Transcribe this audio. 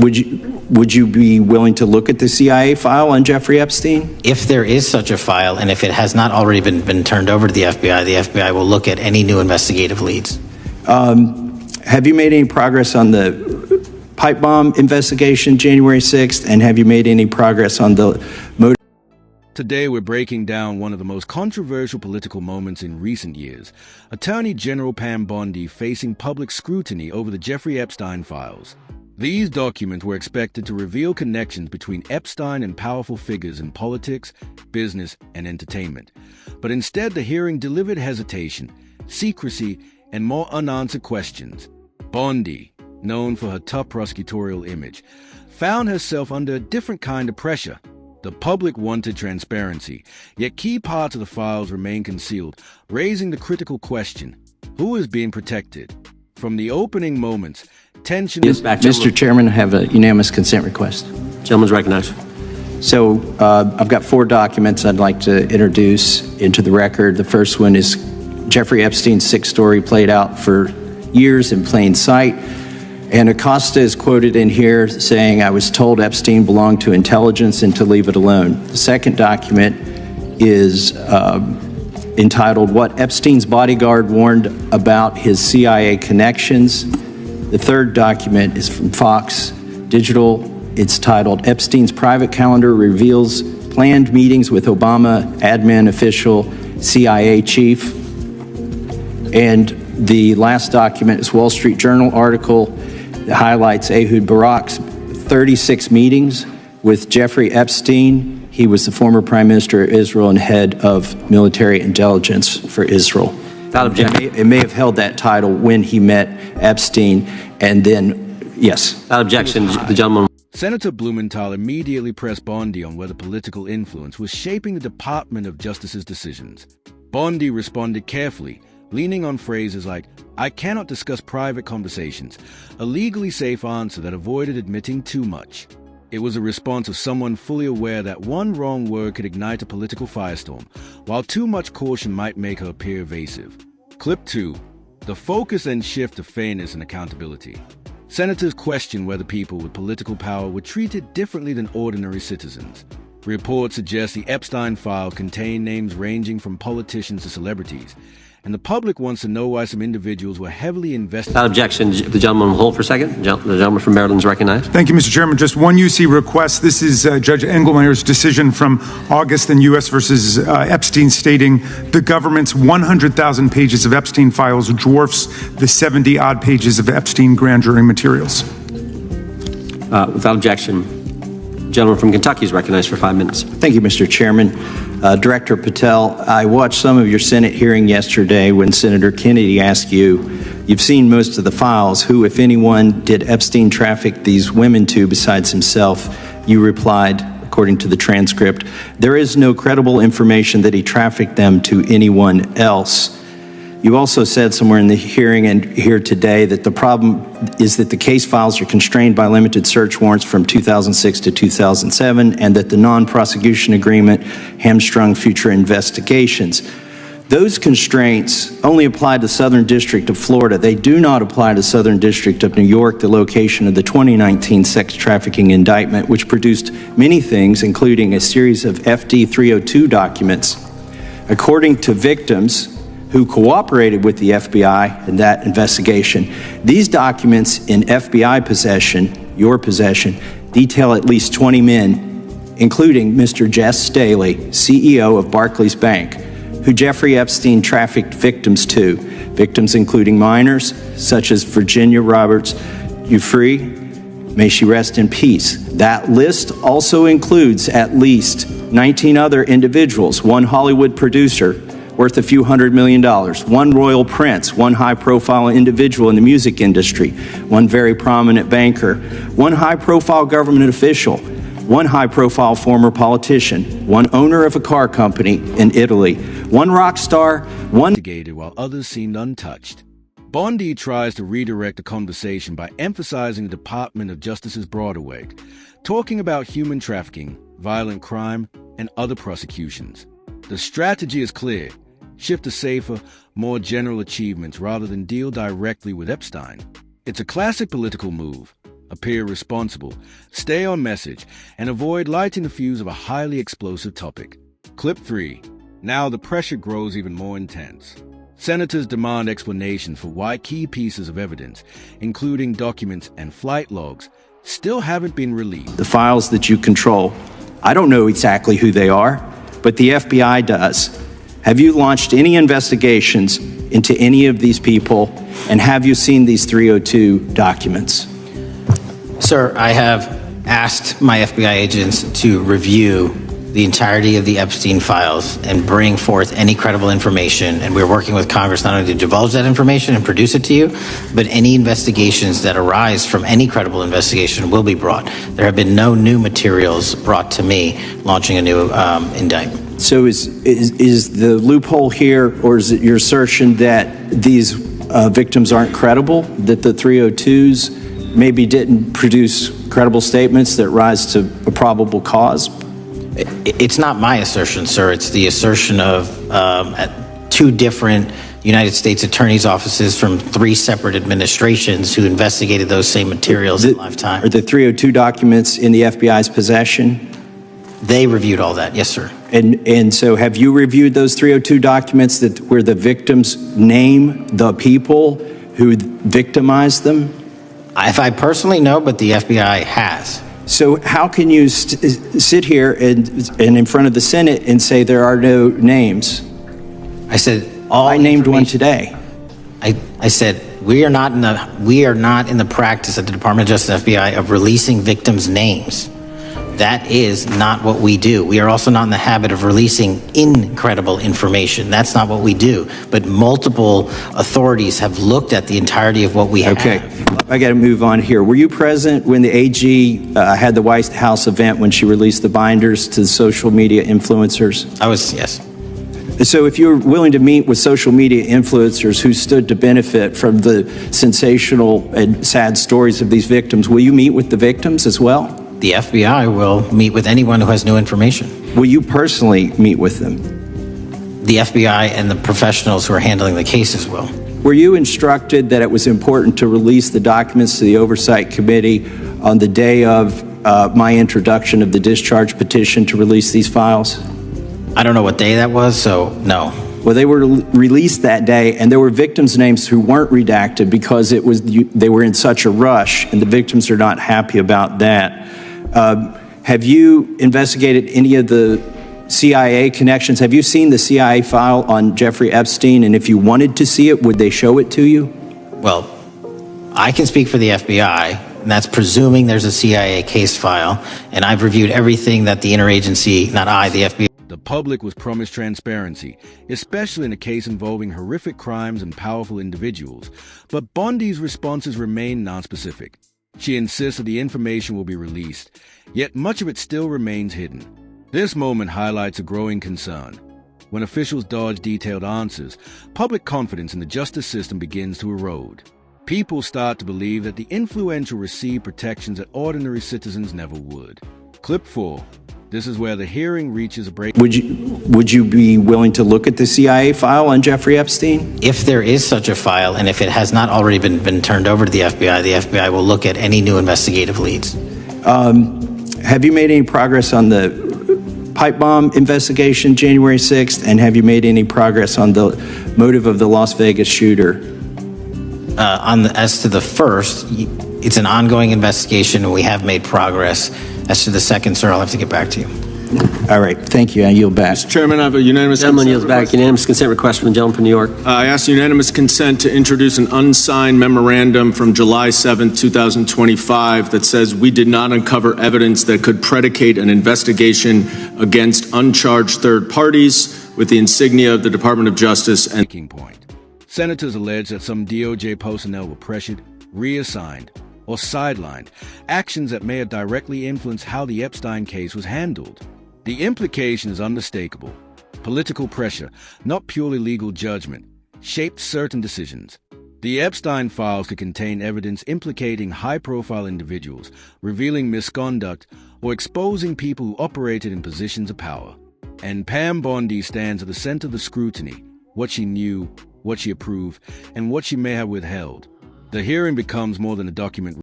Would you be willing to look at the CIA file on Jeffrey Epstein? If there is such a file, and if it has not already been turned over to the FBI will look at any new investigative leads. Have you made any progress on the pipe bomb investigation January 6th, and have you made any progress on the motive? Today we're breaking down one of the most controversial political moments in recent years. Attorney General Pam Bondi facing public scrutiny over the Jeffrey Epstein files. These documents were expected to reveal connections between Epstein and powerful figures in politics, business, and entertainment. But instead, the hearing delivered hesitation, secrecy, and more unanswered questions. Bondi, known for her tough prosecutorial image, found herself under a different kind of pressure. The public wanted transparency, yet key parts of the files remain concealed, raising the critical question: who is being protected? From the opening moments, tension is back. Mr. Chairman, I have a unanimous consent request. Gentleman's recognized. So I've got 4 documents I'd like to introduce into the record. The first one is Jeffrey Epstein's 6 story played out for years in plain sight. And Acosta is quoted in here saying, "I was told Epstein belonged to intelligence and to leave it alone." The second document is entitled, "What Epstein's Bodyguard Warned About His CIA Connections." The third document is from Fox Digital. It's titled, "Epstein's Private Calendar Reveals Planned Meetings with Obama Admin Official CIA Chief." And the last document is Wall Street Journal article that highlights Ehud Barak's 36 meetings with Jeffrey Epstein. He was the former Prime Minister of Israel and head of military intelligence for Israel. It may have held that title when he met Epstein, and then, yes. Without objection, the gentleman. Senator Blumenthal immediately pressed Bondi on whether political influence was shaping the Department of Justice's decisions. Bondi responded carefully, leaning on phrases like, "I cannot discuss private conversations," a legally safe answer that avoided admitting too much. It was a response of someone fully aware that one wrong word could ignite a political firestorm, while too much caution might make her appear evasive. Clip 2. The focus and shift to fairness and accountability. Senators questioned whether people with political power were treated differently than ordinary citizens. Reports suggest the Epstein file contained names ranging from politicians to celebrities, and the public wants to know why some individuals were heavily invested. Without objection, the gentleman will hold for a second. The gentleman from Maryland is recognized. Thank you, Mr. Chairman. Just one UC request. This is Judge Engelmeyer's decision from August in U.S. versus Epstein, stating the government's 100,000 pages of Epstein files dwarfs the 70-odd pages of Epstein grand jury materials. Without objection, the gentleman from Kentucky is recognized for 5 minutes. Thank you, Mr. Chairman. Director Patel, I watched some of your Senate hearing yesterday when Senator Kennedy asked you, "You've seen most of the files. Who, if anyone, did Epstein traffic these women to besides himself?" You replied, according to the transcript, "There is no credible information that he trafficked them to anyone else." You also said somewhere in the hearing and here today that the problem is that the case files are constrained by limited search warrants from 2006 to 2007, and that the non-prosecution agreement hamstrung future investigations. Those constraints only apply to Southern District of Florida. They do not apply to Southern District of New York, the location of the 2019 sex trafficking indictment, which produced many things, including a series of FD 302 documents. According to victims who cooperated with the FBI in that investigation, these documents in FBI possession, your possession, detail at least 20 men, including Mr. Jess Staley, CEO of Barclays Bank, who Jeffrey Epstein trafficked victims to, victims including minors such as Virginia Roberts Giuffre, may she rest in peace. That list also includes at least 19 other individuals, one Hollywood producer worth a few $100 million, one royal prince, one high-profile individual in the music industry, one very prominent banker, one high-profile government official, one high-profile former politician, one owner of a car company in Italy, one rock star, one while others seemed untouched. Bondi tries to redirect the conversation by emphasizing the Department of Justice's broader weight, talking about human trafficking, violent crime, and other prosecutions. The strategy is clear: shift to safer, more general achievements rather than deal directly with Epstein. It's a classic political move, appear responsible, stay on message, and avoid lighting the fuse of a highly explosive topic. Clip 3. Now the pressure grows even more intense. Senators demand explanations for why key pieces of evidence, including documents and flight logs, still haven't been released. The files that you control, I don't know exactly who they are, but the FBI does. Have you launched any investigations into any of these people, and have you seen these 302 documents? Sir, I have asked my FBI agents to review the entirety of the Epstein files and bring forth any credible information, and we're working with Congress not only to divulge that information and produce it to you, but any investigations that arise from any credible investigation will be brought. There have been no new materials brought to me launching a new indictment. So is the loophole here, or is it your assertion that these victims aren't credible, that the 302s maybe didn't produce credible statements that rise to a probable cause? It's not my assertion, sir. It's the assertion of two different United States attorneys' offices from three separate administrations who investigated those same materials in lifetime. Are the 302 documents in the FBI's possession? They reviewed all that, yes, sir. And so have you reviewed those 302 documents where the victims name the people who victimized them? If I personally know, but the FBI has. So how can you sit here and in front of the Senate and say there are no names? I said I named one today. I said we are not in the practice at the Department of Justice FBI of releasing victims' names. That is not what we do. We are also not in the habit of releasing incredible information. That's not what we do. But multiple authorities have looked at the entirety of what we have. Okay, I got to move on here. Were you present when the AG had the White House event when she released the binders to the social media influencers? I was, yes. So if you're willing to meet with social media influencers who stood to benefit from the sensational and sad stories of these victims, will you meet with the victims as well? The FBI will meet with anyone who has new information. Will you personally meet with them? The FBI and the professionals who are handling the cases will. Were you instructed that it was important to release the documents to the Oversight Committee on the day of my introduction of the discharge petition to release these files? I don't know what day that was, so no. Well, they were released that day, and there were victims' names who weren't redacted because they were in such a rush, and the victims are not happy about that. Have you investigated any of the CIA connections? Have you seen the CIA file on Jeffrey Epstein? And if you wanted to see it, would they show it to you? Well, I can speak for the FBI, and that's presuming there's a CIA case file. And I've reviewed everything that the interagency, not I, the FBI. The public was promised transparency, especially in a case involving horrific crimes and powerful individuals. But Bondi's responses remain nonspecific. She insists that the information will be released, yet much of it still remains hidden. This moment highlights a growing concern. When officials dodge detailed answers, public confidence in the justice system begins to erode. People start to believe that the influential receive protections that ordinary citizens never would. Clip 4. This is where the hearing reaches a break. Would you be willing to look at the CIA file on Jeffrey Epstein? If there is such a file, and if it has not already been turned over to the FBI will look at any new investigative leads. Have you made any progress on the pipe bomb investigation January 6th? And have you made any progress on the motive of the Las Vegas shooter? As to the first, it's an ongoing investigation, and we have made progress. As to the second, sir, I'll have to get back to you. All right, thank you. I yield back. Mr. Chairman, I have a unanimous Gentleman consent yields back. request. Unanimous consent request from the gentleman from New York. I ask unanimous consent to introduce an unsigned memorandum from July 7th, 2025 that says we did not uncover evidence that could predicate an investigation against uncharged third parties with the insignia of the Department of Justice and Breaking point. Senators allege that some DOJ personnel were pressured, reassigned, or sidelined, actions that may have directly influenced how the Epstein case was handled. The implication is unmistakable. Political pressure, not purely legal judgment, shaped certain decisions. The Epstein files could contain evidence implicating high-profile individuals, revealing misconduct, or exposing people who operated in positions of power. And Pam Bondi stands at the center of the scrutiny, what she knew, what she approved, and what she may have withheld. The hearing becomes more than a document